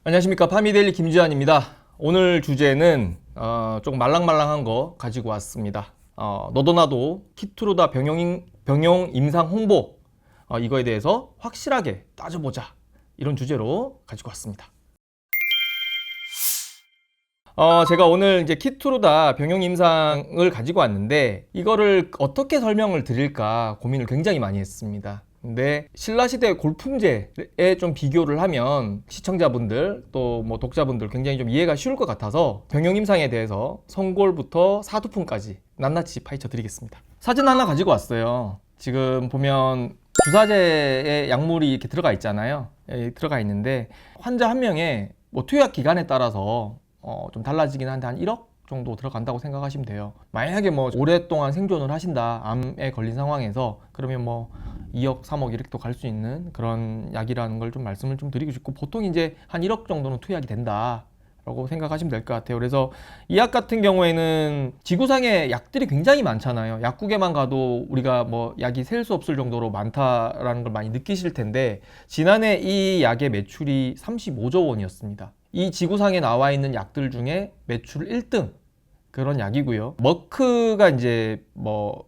안녕하십니까, 파미데일리 김주환입니다. 오늘 주제는 조금 말랑말랑한 거 가지고 왔습니다. 너도 나도 키투루다 병용 임상 홍보, 이거에 대해서 확실하게 따져보자, 이런 주제로 가지고 왔습니다. 제가 오늘 이제 키투루다 병용 임상을 가지고 왔는데, 이거를 어떻게 설명을 드릴까 고민을 굉장히 많이 했습니다. 근데 신라시대 골품제에 좀 비교를 하면 시청자분들 또 뭐 독자분들 굉장히 좀 이해가 쉬울 것 같아서 병용임상에 대해서 성골부터 사두품까지 낱낱이 파헤쳐 드리겠습니다. 사진 하나 가지고 왔어요. 지금 보면 주사제에 약물이 이렇게 들어가 있잖아요. 들어가 있는데 환자 한 명의 뭐 투약 기간에 따라서 좀 달라지긴 한데 한 1억 정도 들어간다고 생각하시면 돼요. 만약에 뭐 오랫동안 생존을 하신다, 암에 걸린 상황에서, 그러면 뭐 2억, 3억 이렇게 또 갈 수 있는 그런 약이라는 걸 좀 말씀을 좀 드리고 싶고, 보통 이제 한 1억 정도는 투약이 된다 라고 생각하시면 될 것 같아요. 그래서 이 약 같은 경우에는 지구상에 약들이 굉장히 많잖아요. 약국에만 가도 우리가 뭐 약이 셀 수 없을 정도로 많다라는 걸 많이 느끼실 텐데, 지난해 이 약의 매출이 35조 원이었습니다. 이 지구상에 나와 있는 약들 중에 매출 1등 그런 약이고요. 머크가 이제 뭐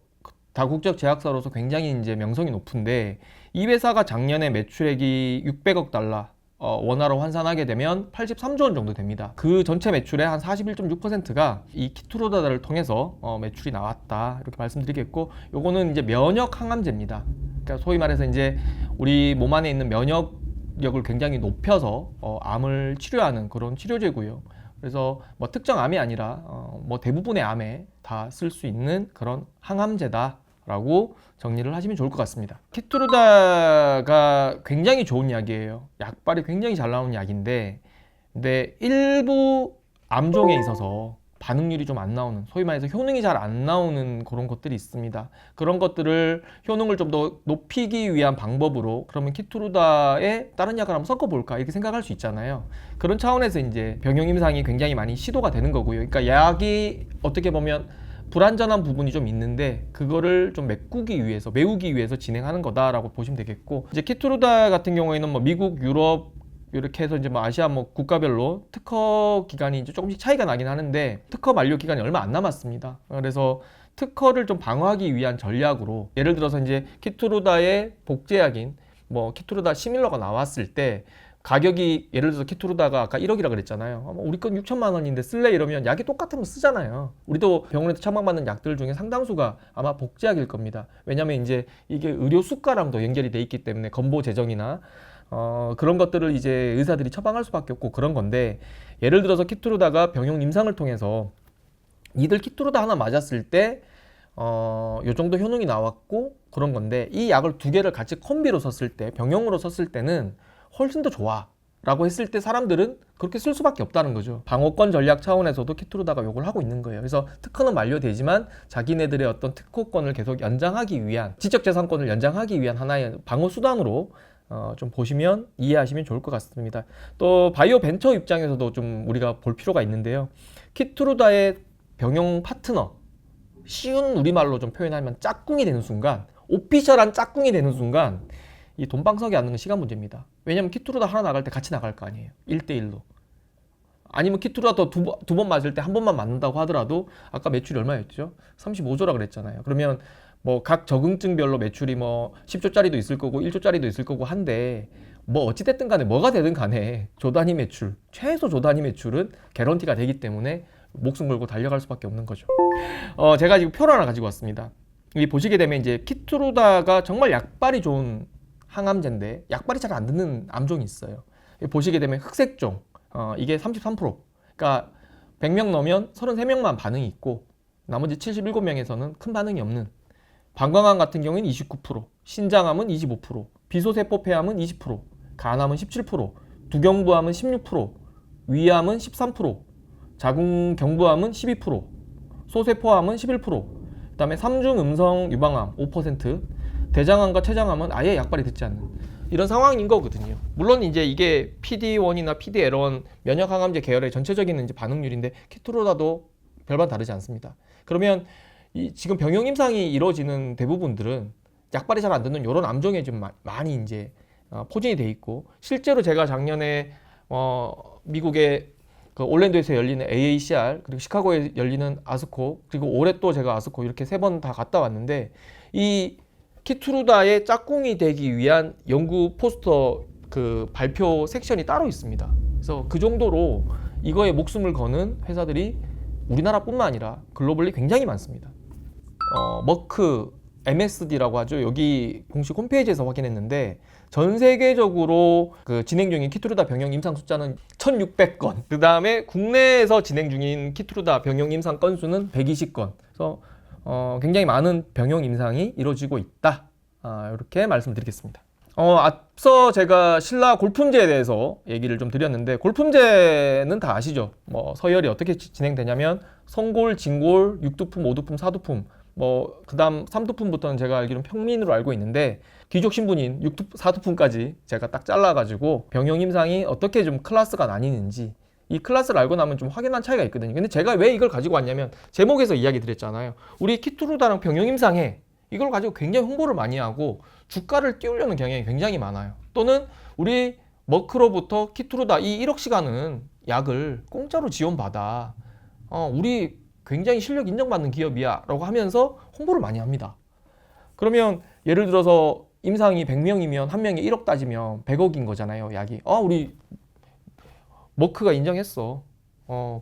다국적 제약사로서 굉장히 이제 명성이 높은데, 이 회사가 작년에 매출액이 600억 달러, 원화로 환산하게 되면 83조 원 정도 됩니다. 그 전체 매출의 한 41.6%가 이 키투루다를 통해서 매출이 나왔다, 이렇게 말씀드리겠고, 요거는 이제 면역 항암제입니다. 그러니까 소위 말해서 이제 우리 몸 안에 있는 면역력을 굉장히 높여서 암을 치료하는 그런 치료제고요. 그래서 뭐 특정 암이 아니라 뭐 대부분의 암에 다 쓸 수 있는 그런 항암제다라고 정리를 하시면 좋을 것 같습니다. 키투루다가 굉장히 좋은 약이에요. 약발이 굉장히 잘 나오는 약인데, 근데 일부 암종에 있어서 반응률이 좀 안 나오는, 소위 말해서 효능이 잘 안 나오는 그런 것들이 있습니다. 그런 것들을 효능을 좀 더 높이기 위한 방법으로, 그러면 키투루다에 다른 약을 한번 섞어볼까, 이렇게 생각할 수 있잖아요. 그런 차원에서 이제 병용임상이 굉장히 많이 시도가 되는 거고요. 그러니까 약이 어떻게 보면 불안전한 부분이 좀 있는데, 그거를 좀 메우기 위해서 진행하는 거다라고 보시면 되겠고, 이제 키투루다 같은 경우에는 뭐 미국, 유럽 이렇게 해서 이제 뭐 아시아 뭐 국가별로 특허 기간이 이제 조금씩 차이가 나긴 하는데, 특허 만료 기간이 얼마 안 남았습니다. 그래서 특허를 좀 방어하기 위한 전략으로, 예를 들어서 이제 키투루다의 복제약인 뭐 키투루다 시밀러가 나왔을 때 가격이, 예를 들어서 키투루다가 아까 1억이라 그랬잖아요. 우리 건 6천만 원인데 쓸래? 이러면 약이 똑같으면 쓰잖아요. 우리도 병원에서 처방받는 약들 중에 상당수가 아마 복제약일 겁니다. 왜냐면 이제 이게 의료 수가랑도 연결이 돼 있기 때문에, 건보 재정이나 그런 것들을 이제 의사들이 처방할 수밖에 없고 그런 건데, 예를 들어서 키투루다가 병용 임상을 통해서 니들 키투루다 하나 맞았을 때 요 정도 효능이 나왔고 그런 건데, 이 약을 두 개를 같이 콤비로 썼을 때, 병용으로 썼을 때는 훨씬 더 좋아 라고 했을 때 사람들은 그렇게 쓸 수밖에 없다는 거죠. 방어권 전략 차원에서도 키투루다가 요걸 하고 있는 거예요. 그래서 특허는 만료되지만 자기네들의 어떤 특허권을 계속 연장하기 위한, 지적재산권을 연장하기 위한 하나의 방어 수단으로 좀 보시면, 이해하시면 좋을 것 같습니다. 또 바이오 벤처 입장에서도 좀 우리가 볼 필요가 있는데요. 키투루다의 병용 파트너, 쉬운 우리말로 좀 표현하면 짝꿍이 되는 순간, 오피셜한 짝꿍이 되는 순간, 이 돈방석이 앉는 건 시간 문제입니다. 왜냐면 키투루다 하나 나갈 때 같이 나갈 거 아니에요. 1대1로. 아니면 키투루다 두 번 맞을 때 한 번만 맞는다고 하더라도, 아까 매출이 얼마였죠? 35조라 그랬잖아요. 그러면 뭐 각 적응증별로 매출이 뭐 10조짜리도 있을 거고 1조짜리도 있을 거고 한데, 뭐 어찌됐든 간에 뭐가 되든 간에 조단위 매출, 최소 조단위 매출은 개런티가 되기 때문에 목숨 걸고 달려갈 수밖에 없는 거죠. 제가 지금 표를 하나 가지고 왔습니다. 여기 보시게 되면 이제 키투루다가 정말 약발이 좋은 항암제인데, 약발이 잘 안 듣는 암종이 있어요. 여기 보시게 되면 흑색종, 이게 33%, 그러니까 100명 넣으면 33명만 반응이 있고 나머지 77명에서는 큰 반응이 없는, 방광암 같은 경우에는 29%, 신장암은 25%, 비소세포 폐암은 20%, 간암은 17%, 두경부암은 16%, 위암은 13%, 자궁경부암은 12%, 소세포암은 11%, 그 다음에 삼중 음성 유방암 5%, 대장암과 췌장암은 아예 약발이 듣지 않는 이런 상황인 거거든요. 물론 이제 이게 PD1이나 PD-L1 면역항암제 계열의 전체적인 이제 반응률인데, 키투루다도 별반 다르지 않습니다. 그러면 지금 병용 임상이 이루어지는 대부분들은 약발이 잘 안 듣는 이런 암종에 좀 많이 이제 포진이 돼 있고, 실제로 제가 작년에 미국의 그 올랜도에서 열리는 AACR, 그리고 시카고에 열리는 아스코, 그리고 올해 또 제가 아스코 이렇게 3번 다 갔다 왔는데, 이 키투루다의 짝꿍이 되기 위한 연구 포스터 그 발표 섹션이 따로 있습니다. 그래서 그 정도로 이거에 목숨을 거는 회사들이 우리나라뿐만 아니라 글로벌리 굉장히 많습니다. 머크 MSD라고 하죠. 여기 공식 홈페이지에서 확인했는데 전 세계적으로 그 진행 중인 키투루다 병용 임상 숫자는 1,600건. 그 다음에 국내에서 진행 중인 키투루다 병용 임상 건수는 120건. 그래서 굉장히 많은 병용 임상이 이루어지고 있다. 이렇게 말씀드리겠습니다. 앞서 제가 신라 골품제에 대해서 얘기를 좀 드렸는데, 골품제는 다 아시죠? 서열이 어떻게 진행되냐면 성골, 진골, 6두품, 5두품, 4두품, 그 다음 3두품부터는 제가 알기로는 평민으로 알고 있는데, 귀족 신분인 6두품, 4두품까지 제가 딱 잘라가지고 병용 임상이 어떻게 좀 클래스가 나뉘는지, 이 클래스를 알고 나면 좀 확연한 차이가 있거든요. 근데 제가 왜 이걸 가지고 왔냐면, 제목에서 이야기 드렸잖아요. 우리 키투루다랑 병용 임상에 이걸 가지고 굉장히 홍보를 많이 하고 주가를 띄우려는 경향이 굉장히 많아요. 또는 우리 머크로부터 키투루다 이 1억 시간은 약을 공짜로 지원받아. 우리 굉장히 실력 인정받는 기업이야 라고 하면서 홍보를 많이 합니다. 그러면 예를 들어서 임상이 100명이면 한 명에 1억 따지면 100억인 거잖아요, 약이. 우리 머크가 인정했어.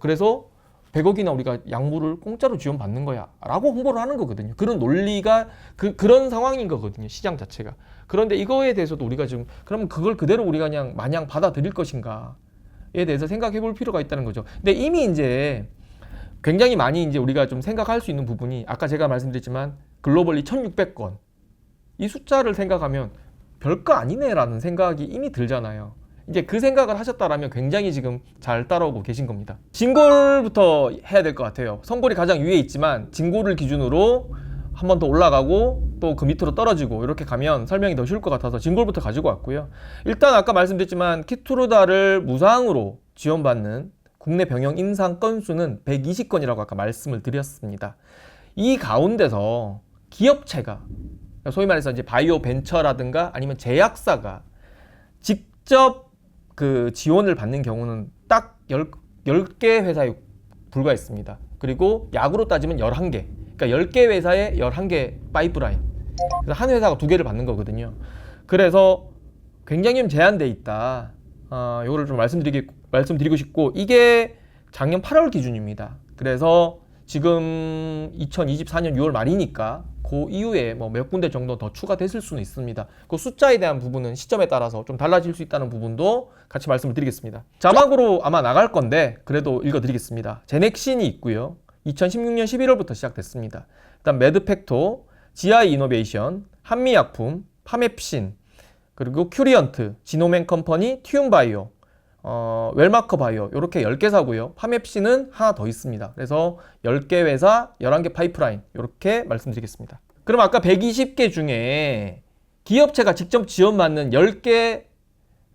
그래서 100억이나 우리가 약물을 공짜로 지원받는 거야 라고 홍보를 하는 거거든요. 그런 논리가 그런 상황인 거거든요, 시장 자체가. 그런데 이거에 대해서도 우리가 지금 그러면 그걸 그대로 우리가 그냥 마냥 받아들일 것인가에 대해서 생각해 볼 필요가 있다는 거죠. 근데 이미 이제 굉장히 많이 이제 우리가 좀 생각할 수 있는 부분이, 아까 제가 말씀드렸지만 글로벌리 1,600건, 이 숫자를 생각하면 별거 아니네라는 생각이 이미 들잖아요. 이제 그 생각을 하셨다라면 굉장히 지금 잘 따라오고 계신 겁니다. 진골부터 해야 될 것 같아요. 성골이 가장 위에 있지만 진골을 기준으로 한 번 더 올라가고 또 그 밑으로 떨어지고 이렇게 가면 설명이 더 쉬울 것 같아서 진골부터 가지고 왔고요. 일단 아까 말씀드렸지만 키투루다를 무상으로 지원받는 국내 병용 임상 건수는 120건이라고 아까 말씀을 드렸습니다. 이 가운데서 기업체가, 소위 말해서 이제 바이오 벤처라든가 아니면 제약사가 직접 그 지원을 받는 경우는 딱 10개 회사에 불과했습니다. 그리고 약으로 따지면 11개. 그러니까 10개 회사에 11개 파이프라인. 그래서 한 회사가 2개를 받는 거거든요. 그래서 굉장히 좀 제한돼 있다. 이거를 좀 말씀드리고 싶고, 이게 작년 8월 기준입니다. 그래서 지금 2024년 6월 말이니까 그 이후에 몇 군데 정도 더 추가됐을 수는 있습니다. 그 숫자에 대한 부분은 시점에 따라서 좀 달라질 수 있다는 부분도 같이 말씀을 드리겠습니다. 자막으로 아마 나갈 건데 그래도 읽어드리겠습니다. 제넥신이 있고요. 2016년 11월부터 시작됐습니다. 일단 매드팩토, GI 이노베이션, 한미약품, 파맵신, 그리고 큐리언트, 지노맨 컴퍼니, 튠바이오, 웰마커 바이오, 이렇게 10개사고요. 파맵신은 하나 더 있습니다. 그래서 10개 회사, 11개 파이프라인, 이렇게 말씀드리겠습니다. 그럼 아까 120개 중에 기업체가 직접 지원받는 10개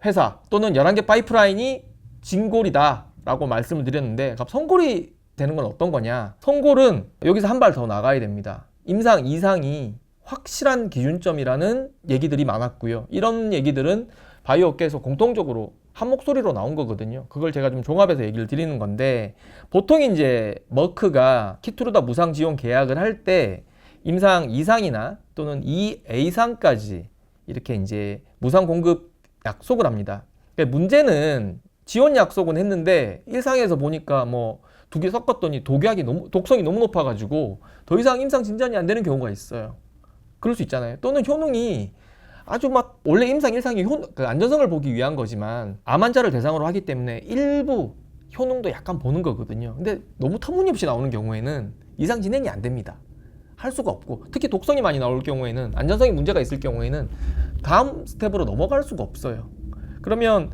회사 또는 11개 파이프라인이 진골이다 라고 말씀을 드렸는데, 그럼 성골이 되는 건 어떤 거냐? 성골은 여기서 한 발 더 나가야 됩니다. 임상 이상이 확실한 기준점이라는 얘기들이 많았고요. 이런 얘기들은 바이오 업계에서 공통적으로 한 목소리로 나온 거거든요. 그걸 제가 좀 종합해서 얘기를 드리는 건데, 보통 이제 머크가 키투루다 무상 지원 계약을 할 때 임상 2상이나 또는 2A상까지 이렇게 이제 무상 공급 약속을 합니다. 그러니까 문제는 지원 약속은 했는데 1상에서 보니까 2개 섞었더니 독성이 너무 높아가지고 더 이상 임상 진전이 안 되는 경우가 있어요. 그럴 수 있잖아요. 또는 효능이 아주 원래 임상 1상이 그 안전성을 보기 위한 거지만 암 환자를 대상으로 하기 때문에 일부 효능도 약간 보는 거거든요. 근데 너무 터무니없이 나오는 경우에는 이상 진행이 안 됩니다. 할 수가 없고, 특히 독성이 많이 나올 경우에는, 안전성이 문제가 있을 경우에는 다음 스텝으로 넘어갈 수가 없어요. 그러면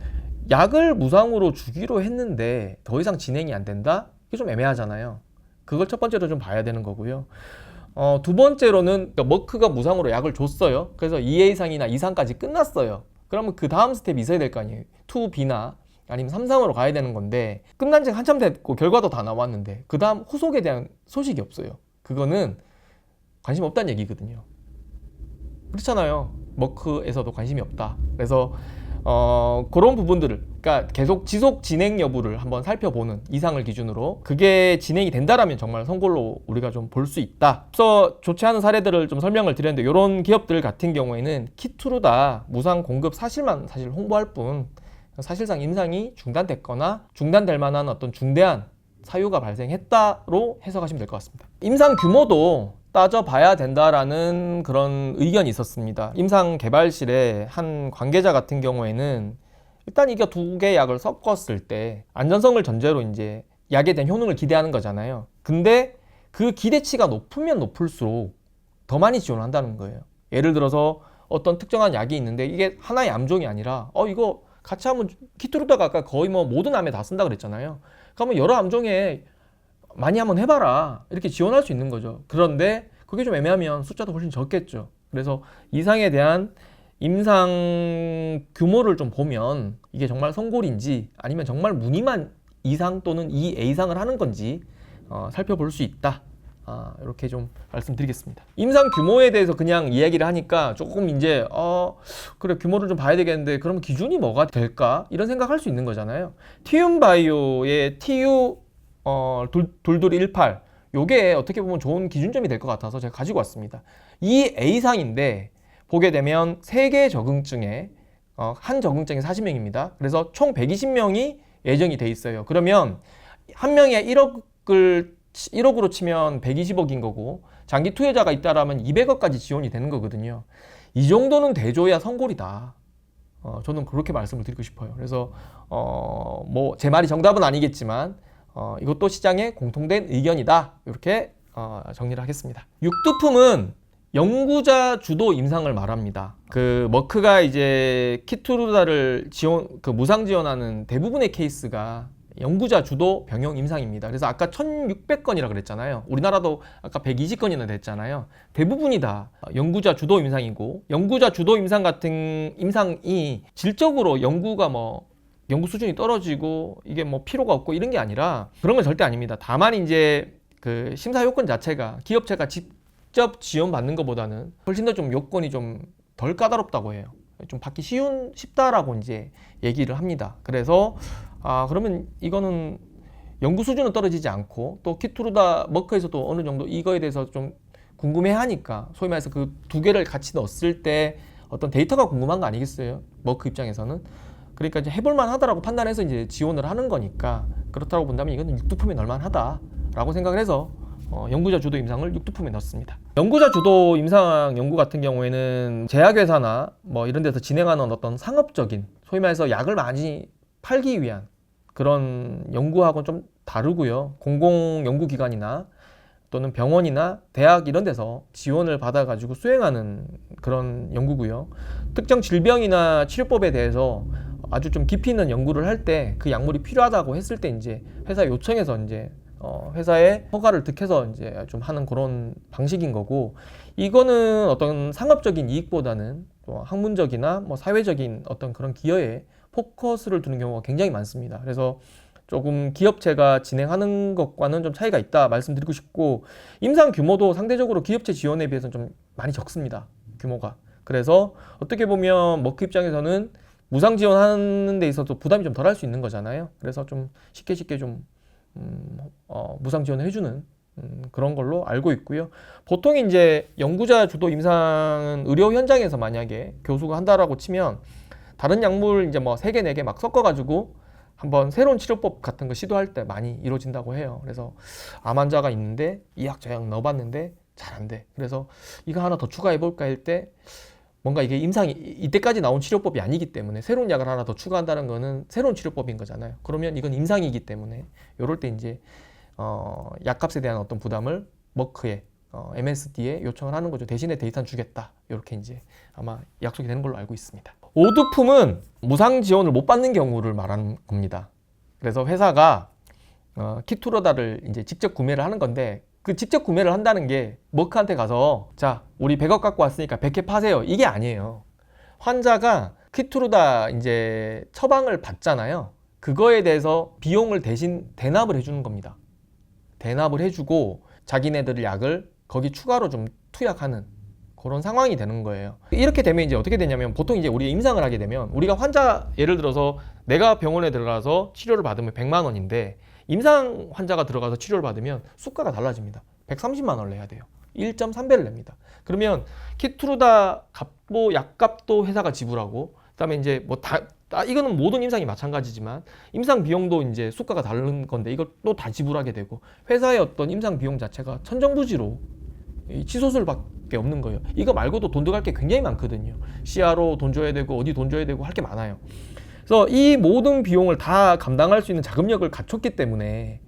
약을 무상으로 주기로 했는데 더 이상 진행이 안 된다? 이게 좀 애매하잖아요. 그걸 첫 번째로 좀 봐야 되는 거고요. 두 번째로는 머크가 무상으로 약을 줬어요. 그래서 2A상이나 2상까지 끝났어요. 그러면 그 다음 스텝이 있어야 될 거 아니에요. 2B나 아니면 3상으로 가야 되는 건데, 끝난 지 한참 됐고 결과도 다 나왔는데 그 다음 후속에 대한 소식이 없어요. 그거는 관심 없다는 얘기거든요. 그렇잖아요. 머크에서도 관심이 없다. 그래서 그런 부분들을, 그러니까 계속 지속 진행 여부를 한번 살펴보는, 이상을 기준으로 그게 진행이 된다라면 정말 선골로 우리가 좀 볼 수 있다. 앞서 좋지 않은 사례들을 좀 설명을 드렸는데, 이런 기업들 같은 경우에는 키투루다 무상 공급 사실만 사실 홍보할 뿐, 사실상 임상이 중단됐거나 중단될 만한 어떤 중대한 사유가 발생했다로 해석하시면 될 것 같습니다. 임상 규모도 따져봐야 된다라는 그런 의견이 있었습니다. 임상개발실의 한 관계자 같은 경우에는 일단 이게 두 개 약을 섞었을 때 안전성을 전제로 이제 약에 대한 효능을 기대하는 거잖아요. 근데 그 기대치가 높으면 높을수록 더 많이 지원을 한다는 거예요. 예를 들어서 어떤 특정한 약이 있는데 이게 하나의 암종이 아니라 이거 같이 하면, 키투루다가 아까 거의 뭐 모든 암에 다 쓴다 그랬잖아요. 그러면 여러 암종에 많이 한번 해봐라, 이렇게 지원할 수 있는 거죠. 그런데 그게 좀 애매하면 숫자도 훨씬 적겠죠. 그래서 이상에 대한 임상 규모를 좀 보면 이게 정말 성골인지 아니면 정말 무늬만 이상 또는 2A 이상을 하는 건지 살펴볼 수 있다. 이렇게 좀 말씀드리겠습니다. 임상 규모에 대해서 그냥 이야기를 하니까 조금 이제 그래, 규모를 좀 봐야 되겠는데 그럼 기준이 뭐가 될까? 이런 생각할 수 있는 거잖아요. 티움바이오의 TU 돌돌18, 요게 어떻게 보면 좋은 기준점이 될 것 같아서 제가 가지고 왔습니다. 이 A상인데 보게 되면 3개 적응증에 한 적응증에 40명입니다. 그래서 총 120명이 예정이 돼 있어요. 그러면 한 명에 1억으로 치면 120억인 거고, 장기 투여자가 있다라면 200억까지 지원이 되는 거거든요. 이 정도는 돼줘야 성골이다. 저는 그렇게 말씀을 드리고 싶어요. 그래서 뭐 제 말이 정답은 아니겠지만 이것도 시장의 공통된 의견이다. 이렇게 정리를 하겠습니다. 육두품은 연구자 주도 임상을 말합니다. 그 머크가 이제 키투루다를 무상 지원하는 대부분의 케이스가 연구자 주도 병용 임상입니다. 그래서 아까 1600건이라 그랬잖아요. 우리나라도 아까 120건이나 됐잖아요. 대부분이 다 연구자 주도 임상이고, 연구자 주도 임상 같은 임상이 질적으로 연구 수준이 떨어지고 이게 뭐 필요가 없고 이런 게 아니라 그런 건 절대 아닙니다. 다만 이제 그 심사 요건 자체가 기업체가 직접 지원받는 것보다는 훨씬 더 좀 요건이 좀 덜 까다롭다고 해요. 좀 받기 쉽다라고 이제 얘기를 합니다. 그래서 그러면 이거는 연구 수준은 떨어지지 않고, 또 키투루다 머크에서도 어느 정도 이거에 대해서 좀 궁금해하니까, 소위 말해서 그 두 개를 같이 넣었을 때 어떤 데이터가 궁금한 거 아니겠어요? 머크 입장에서는. 그러니까 이제 해볼만 하다라고 판단해서 이제 지원을 하는 거니까, 그렇다고 본다면 이거는 육두품에 넣을만하다라고 생각을 해서 연구자 주도 임상을 육두품에 넣습니다. 연구자 주도 임상 연구 같은 경우에는 제약회사나 뭐 이런 데서 진행하는 어떤 상업적인, 소위 말해서 약을 많이 팔기 위한 그런 연구하고는 좀 다르고요. 공공 연구기관이나 또는 병원이나 대학 이런 데서 지원을 받아가지고 수행하는 그런 연구고요. 특정 질병이나 치료법에 대해서 아주 좀 깊이 있는 연구를 할 때 그 약물이 필요하다고 했을 때 이제 회사 요청해서 이제 회사의 허가를 득해서 이제 좀 하는 그런 방식인 거고, 이거는 어떤 상업적인 이익보다는 학문적이나 뭐 사회적인 어떤 그런 기여에 포커스를 두는 경우가 굉장히 많습니다. 그래서 조금 기업체가 진행하는 것과는 좀 차이가 있다 말씀드리고 싶고, 임상 규모도 상대적으로 기업체 지원에 비해서는 좀 많이 적습니다. 규모가. 그래서 어떻게 보면 머크 입장에서는 무상 지원하는 데 있어서 부담이 좀 덜 할 수 있는 거잖아요. 그래서 좀 쉽게 좀 무상 지원을 해주는 그런 걸로 알고 있고요. 보통 이제 연구자 주도 임상은 의료 현장에서 만약에 교수가 한다라고 치면 다른 약물 이제 뭐 3개, 4개 막 섞어가지고 한번 새로운 치료법 같은 거 시도할 때 많이 이루어진다고 해요. 그래서 암 환자가 있는데 이 약 저 약 넣어봤는데 잘 안 돼. 그래서 이거 하나 더 추가해볼까 할 때 뭔가 이게 임상이 이때까지 나온 치료법이 아니기 때문에 새로운 약을 하나 더 추가한다는 거는 새로운 치료법인 거잖아요. 그러면 이건 임상이기 때문에 이럴 때 이제 약값에 대한 어떤 부담을 머크에 MSD에 요청을 하는 거죠. 대신에 데이터는 주겠다. 이렇게 이제 아마 약속이 되는 걸로 알고 있습니다. 오두품은 무상 지원을 못 받는 경우를 말하는 겁니다. 그래서 회사가 키투루다를 이제 직접 구매를 하는 건데, 그 직접 구매를 한다는 게 머크한테 가서 자, 우리 100억 갖고 왔으니까 100개 파세요, 이게 아니에요. 환자가 키투루다 이제 처방을 받잖아요. 그거에 대해서 비용을 대신 대납을 해주는 겁니다. 대납을 해주고 자기네들 약을 거기 추가로 좀 투약하는 그런 상황이 되는 거예요. 이렇게 되면 이제 어떻게 되냐면 보통 이제 우리가 임상을 하게 되면 우리가 환자 예를 들어서 내가 병원에 들어가서 치료를 받으면 100만 원인데 임상 환자가 들어가서 치료를 받으면 수가가 달라집니다. 130만 원을 내야 돼요. 1.3배를 냅니다. 그러면 키트루다 값도 약값도 회사가 지불하고 그다음에 이제 뭐 이거는 모든 임상이 마찬가지지만 임상 비용도 이제 수가가 다른 건데 이걸 또 다 지불하게 되고 회사의 어떤 임상 비용 자체가 천정부지로 치솟을밖에 없는 거예요. 이거 말고도 돈 들어갈 게 굉장히 많거든요. CRO 돈 줘야 되고 어디 돈 줘야 되고 할 게 많아요. 그래서 이 모든 비용을 다 감당할 수 있는 자금력을 갖췄기 때문에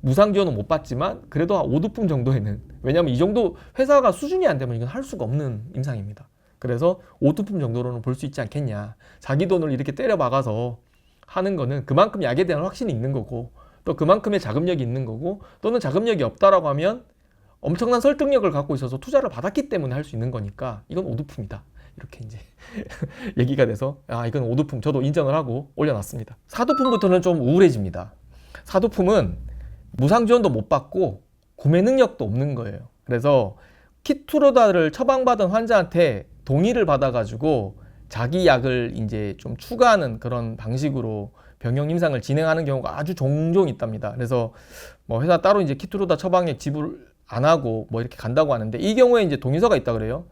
무상 지원은 못 받지만 그래도 한 5두품 정도에는, 왜냐하면 이 정도 회사가 수준이 안 되면 이건 할 수가 없는 임상입니다. 그래서 5두품 정도로는 볼 수 있지 않겠냐. 자기 돈을 이렇게 때려 박아서 하는 거는 그만큼 약에 대한 확신이 있는 거고 또 그만큼의 자금력이 있는 거고, 또는 자금력이 없다라고 하면 엄청난 설득력을 갖고 있어서 투자를 받았기 때문에 할 수 있는 거니까 이건 5두품이다. 이렇게 이제 얘기가 돼서 이건 5두품 저도 인정을 하고 올려놨습니다. 4두품부터는 좀 우울해집니다. 4두품은 무상 지원도 못 받고 구매 능력도 없는 거예요. 그래서 키트루다를 처방받은 환자한테 동의를 받아가지고 자기 약을 이제 좀 추가하는 그런 방식으로 병용 임상을 진행하는 경우가 아주 종종 있답니다. 그래서 뭐 회사 따로 이제 키트루다 처방액 지불 안 하고 뭐 이렇게 간다고 하는데, 이 경우에 이제 동의서가 있다 그래요.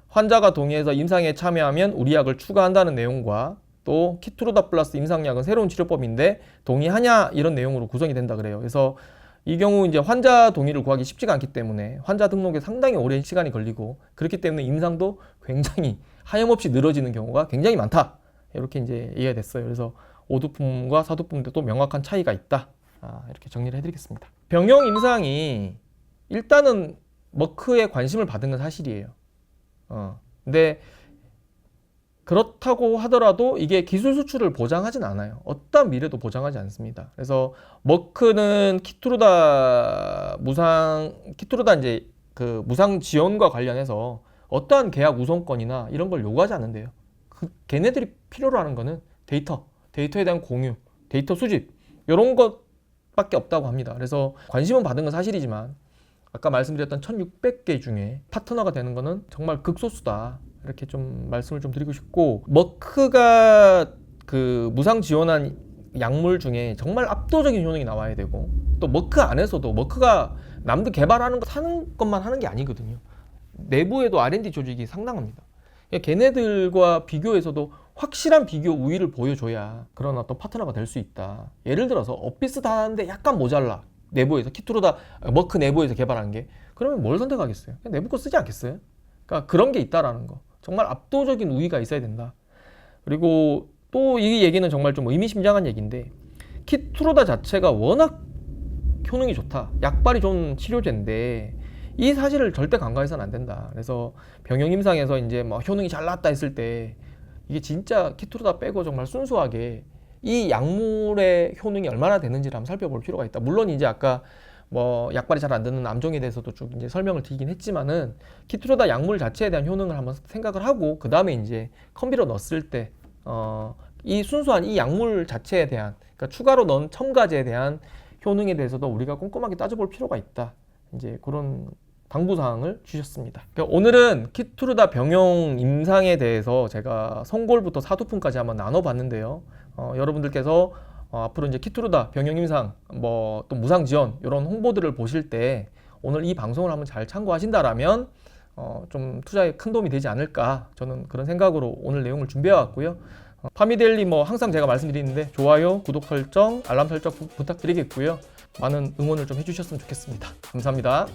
환자가 동의해서 임상에 참여하면 우리 약을 추가한다는 내용과 또 키트루다 플러스 임상약은 새로운 치료법인데 동의하냐, 이런 내용으로 구성이 된다 그래요. 그래서 이 경우 이제 환자 동의를 구하기 쉽지가 않기 때문에 환자 등록에 상당히 오랜 시간이 걸리고, 그렇기 때문에 임상도 굉장히 하염없이 늘어지는 경우가 굉장히 많다. 이렇게 이제 이해가 됐어요. 그래서 5두품과 4두품도 또 명확한 차이가 있다. 이렇게 정리를 해드리겠습니다. 병용 임상이 일단은 머크에 관심을 받은 건 사실이에요. 근데 그렇다고 하더라도 이게 기술 수출을 보장하진 않아요. 어떤 미래도 보장하지 않습니다. 그래서 머크는 키트루다 이제 그 무상 지원과 관련해서 어떠한 계약 우선권이나 이런 걸 요구하지 않는데요. 걔네들이 필요로 하는 거는 데이터에 대한 공유, 데이터 수집, 이런 것밖에 없다고 합니다. 그래서 관심은 받은 건 사실이지만 아까 말씀드렸던 1600개 중에 파트너가 되는 거는 정말 극소수다. 이렇게 좀 말씀을 좀 드리고 싶고, 머크가 그 무상 지원한 약물 중에 정말 압도적인 효능이 나와야 되고, 또 머크 안에서도 머크가 남들 개발하는 거 사는 것만 하는 게 아니거든요. 내부에도 R&D 조직이 상당합니다. 걔네들과 비교해서도 확실한 비교 우위를 보여줘야 그런 어떤 파트너가 될 수 있다. 예를 들어서 엇비슷한데 약간 모자라, 내부에서 키트루다 머크 내부에서 개발한 게, 그러면 뭘 선택하겠어요? 그냥 내부 거 쓰지 않겠어요? 그러니까 그런 게 있다라는 거, 정말 압도적인 우위가 있어야 된다. 그리고 또 이 얘기는 정말 좀 의미심장한 얘기인데, 키트루다 자체가 워낙 효능이 좋다, 약발이 좋은 치료제인데 이 사실을 절대 간과해서는 안 된다. 그래서 병용 임상에서 이제 뭐 효능이 잘 나왔다 했을 때 이게 진짜 키트루다 빼고 정말 순수하게 이 약물의 효능이 얼마나 되는지를 한번 살펴볼 필요가 있다. 물론 이제 아까 뭐 약발이 잘 안 되는 암종에 대해서도 쭉 이제 설명을 드리긴 했지만은 키트루다 약물 자체에 대한 효능을 한번 생각을 하고 그 다음에 이제 컴비로 넣었을 때 이 순수한 이 약물 자체에 대한, 그러니까 추가로 넣은 첨가제에 대한 효능에 대해서도 우리가 꼼꼼하게 따져볼 필요가 있다. 이제 그런 당부사항을 주셨습니다. 그러니까 오늘은 키트루다 병용 임상에 대해서 제가 성골부터 4두품까지 한번 나눠봤는데요. 여러분들께서 앞으로 이제 키트루다 병용 임상 뭐 또 무상 지원 이런 홍보들을 보실 때 오늘 이 방송을 한번 잘 참고하신다라면 좀 투자에 큰 도움이 되지 않을까, 저는 그런 생각으로 오늘 내용을 준비해 왔고요. 파미데일리 뭐 항상 제가 말씀드리는데 좋아요, 구독 설정, 알람 설정 부탁드리겠고요. 많은 응원을 좀 해주셨으면 좋겠습니다. 감사합니다.